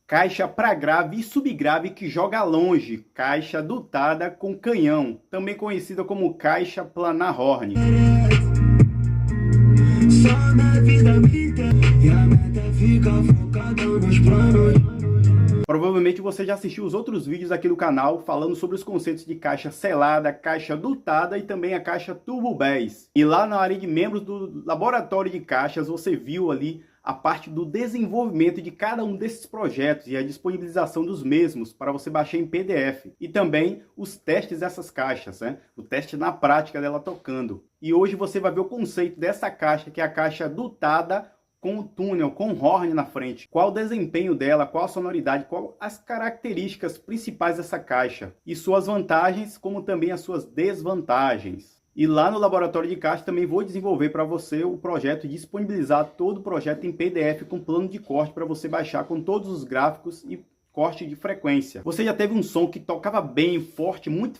Caixa para grave e subgrave que joga longe, caixa dotada com canhão, também conhecida como caixa planar Horn. Só na vida e a meta fica focada nos planos. Provavelmente você já assistiu os outros vídeos aqui do canal falando sobre os conceitos de caixa selada, caixa dotada e também a caixa Turbo Bass. E lá na área de membros do laboratório de caixas você viu ali a parte do desenvolvimento de cada um desses projetos e a disponibilização dos mesmos para você baixar em PDF. E também os testes dessas caixas, né? O teste na prática dela tocando. E hoje você vai ver o conceito dessa caixa, que é a caixa dotada com o túnel, com o horn na frente. Qual o desempenho dela, qual a sonoridade, qual as características principais dessa caixa. E suas vantagens, como também as suas desvantagens. E lá no laboratório de caixa também vou desenvolver para você o projeto e disponibilizar todo o projeto em PDF com plano de corte para você baixar com todos os gráficos e corte de frequência. Você já teve um som que tocava bem, forte, muito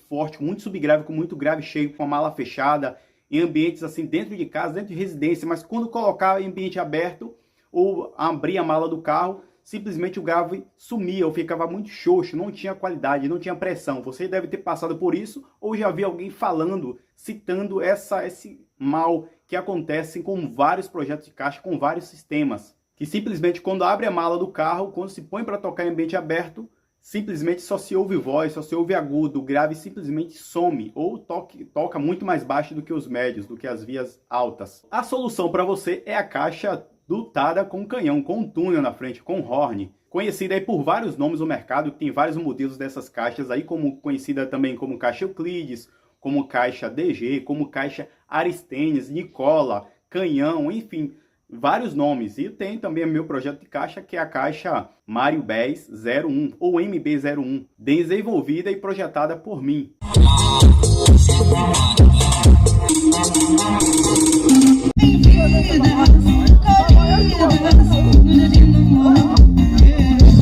subgrave, com muito grave cheio, com a mala fechada, em ambientes assim dentro de casa, dentro de residência, mas quando colocava em ambiente aberto ou abria a mala do carro, simplesmente o grave sumia ou ficava muito xoxo, não tinha qualidade, não tinha pressão. Você deve ter passado por isso ou já viu alguém falando, citando esse mal que acontece com vários projetos de caixa, com vários sistemas. Que simplesmente quando abre a mala do carro, quando se põe para tocar em ambiente aberto, simplesmente só se ouve voz, só se ouve agudo, o grave simplesmente some ou toca muito mais baixo do que os médios, do que as vias altas. A solução para você é a caixa dotada com canhão, com um túnel na frente, com horn. Conhecida aí por vários nomes no mercado, tem vários modelos dessas caixas aí, como conhecida também como caixa Euclides, como caixa DG, como caixa Aristenes, Nicola, canhão, enfim, vários nomes. E tem também o meu projeto de caixa, que é a caixa Mario Bass 01 ou MB01, desenvolvida e projetada por mim.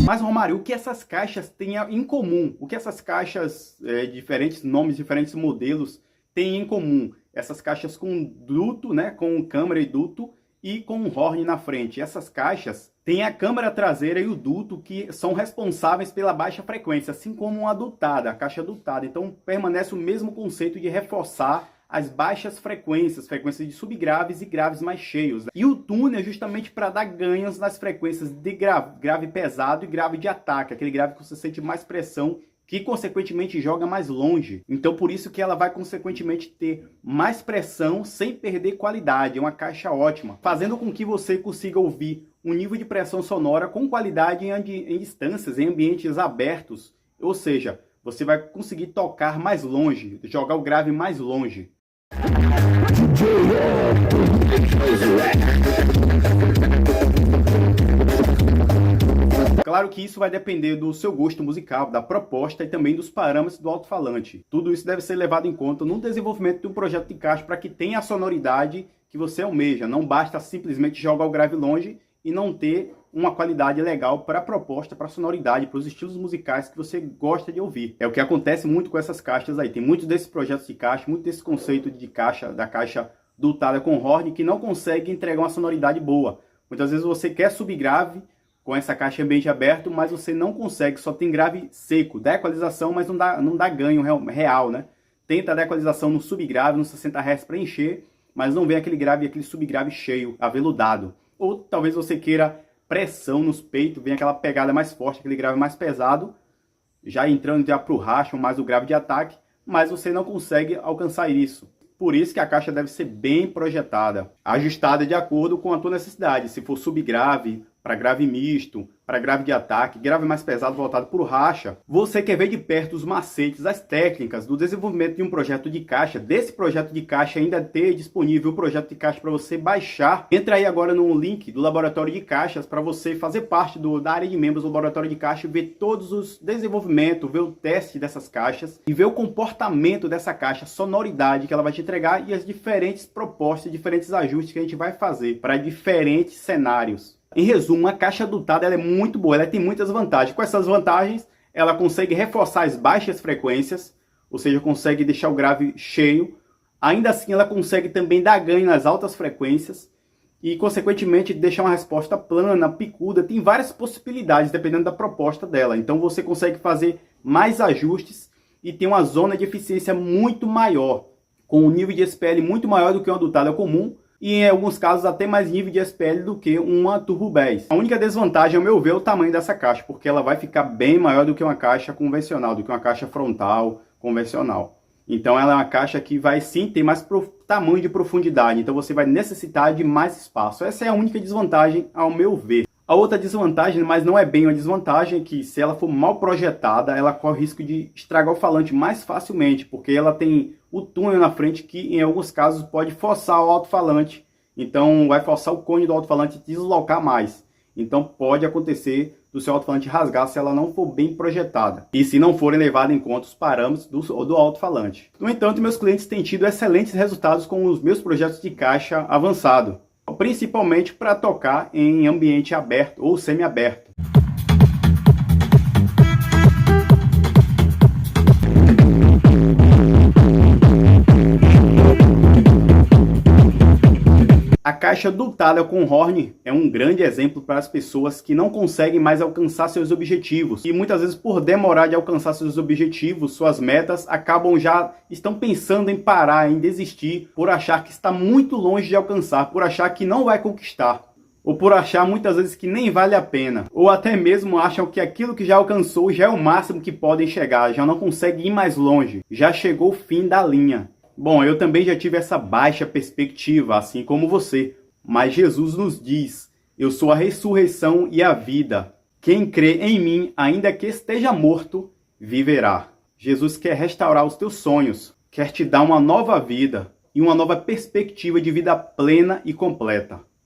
Mas, Romário, o que essas caixas têm em comum? O que essas caixas, diferentes nomes, diferentes modelos, têm em comum? Essas caixas com duto, né, com câmera e duto, e com um horn na frente. Essas caixas têm a câmera traseira e o duto que são responsáveis pela baixa frequência, assim como a dutada, a caixa dutada. Então permanece o mesmo conceito de reforçar as baixas frequências, frequências de subgraves e graves mais cheios. E o túnel é justamente para dar ganhos nas frequências de grave pesado e grave de ataque, aquele grave que você sente mais pressão, que consequentemente joga mais longe. Então por isso que ela vai consequentemente ter mais pressão sem perder qualidade. É uma caixa ótima, fazendo com que você consiga ouvir um nível de pressão sonora com qualidade em distâncias, em ambientes abertos. Ou seja, você vai conseguir tocar mais longe, jogar o grave mais longe. Claro que isso vai depender do seu gosto musical, da proposta e também dos parâmetros do alto-falante. Tudo isso deve ser levado em conta no desenvolvimento de um projeto de caixa para que tenha a sonoridade que você almeja. Não basta simplesmente jogar o grave longe e não ter uma qualidade legal para a proposta, para a sonoridade, para os estilos musicais que você gosta de ouvir. É o que acontece muito com essas caixas aí. Tem muitos desses projetos de caixa, muito desse conceito de caixa, da caixa dotada com horn, que não consegue entregar uma sonoridade boa. Muitas vezes você quer subgrave com essa caixa em ambiente aberto, mas você não consegue, só tem grave seco, dá equalização, mas não dá ganho real, né? Tenta dar equalização no subgrave, no 60 Hz para encher, mas não vem aquele grave, aquele subgrave cheio, aveludado. Ou talvez você queira pressão nos peitos, vem aquela pegada mais forte, aquele grave mais pesado, já entrando já para o racho, mais o grave de ataque, mas você não consegue alcançar isso. Por isso que a caixa deve ser bem projetada, ajustada de acordo com a tua necessidade. Se for subgrave, para grave misto, para grave de ataque, grave mais pesado voltado para o racha. Você quer ver de perto os macetes, as técnicas do desenvolvimento de um projeto de caixa, desse projeto de caixa ainda ter disponível o projeto de caixa para você baixar. Entra aí agora no link do laboratório de caixas para você fazer parte da área de membros do laboratório de caixa e ver todos os desenvolvimentos, ver o teste dessas caixas e ver o comportamento dessa caixa, sonoridade que ela vai te entregar e as diferentes propostas, diferentes ajustes que a gente vai fazer para diferentes cenários. Em resumo, a caixa dotada ela é muito boa, ela tem muitas vantagens. Com essas vantagens, ela consegue reforçar as baixas frequências, ou seja, consegue deixar o grave cheio. Ainda assim, ela consegue também dar ganho nas altas frequências e, consequentemente, deixar uma resposta plana, picuda. Tem várias possibilidades, dependendo da proposta dela. Então, você consegue fazer mais ajustes e tem uma zona de eficiência muito maior, com um nível de SPL muito maior do que uma dutada comum, e em alguns casos até mais nível de SPL do que uma Turbo Bass. A única desvantagem, ao meu ver, é o tamanho dessa caixa, porque ela vai ficar bem maior do que uma caixa convencional, do que uma caixa frontal convencional. Então ela é uma caixa que vai sim ter mais tamanho de profundidade, então você vai necessitar de mais espaço. Essa é a única desvantagem, ao meu ver. A outra desvantagem, mas não é bem uma desvantagem, é que se ela for mal projetada, ela corre risco de estragar o falante mais facilmente, porque ela tem o túnel na frente que em alguns casos pode forçar o alto-falante, então vai forçar o cone do alto-falante a deslocar mais. Então pode acontecer do seu alto-falante rasgar se ela não for bem projetada e se não forem levados em conta os parâmetros do alto-falante. No entanto, meus clientes têm tido excelentes resultados com os meus projetos de caixa avançado, principalmente para tocar em ambiente aberto ou semi-aberto. A caixa dutada com horn é um grande exemplo para as pessoas que não conseguem mais alcançar seus objetivos. E muitas vezes, por demorar de alcançar seus objetivos, suas metas, estão pensando em parar, em desistir, por achar que está muito longe de alcançar, por achar que não vai conquistar, ou por achar muitas vezes que nem vale a pena, ou até mesmo acham que aquilo que já alcançou já é o máximo que podem chegar, já não conseguem ir mais longe, já chegou o fim da linha. Bom, eu também já tive essa baixa perspectiva, assim como você. Mas Jesus nos diz, eu sou a ressurreição e a vida. Quem crê em mim, ainda que esteja morto, viverá. Jesus quer restaurar os teus sonhos, quer te dar uma nova vida e uma nova perspectiva de vida plena e completa.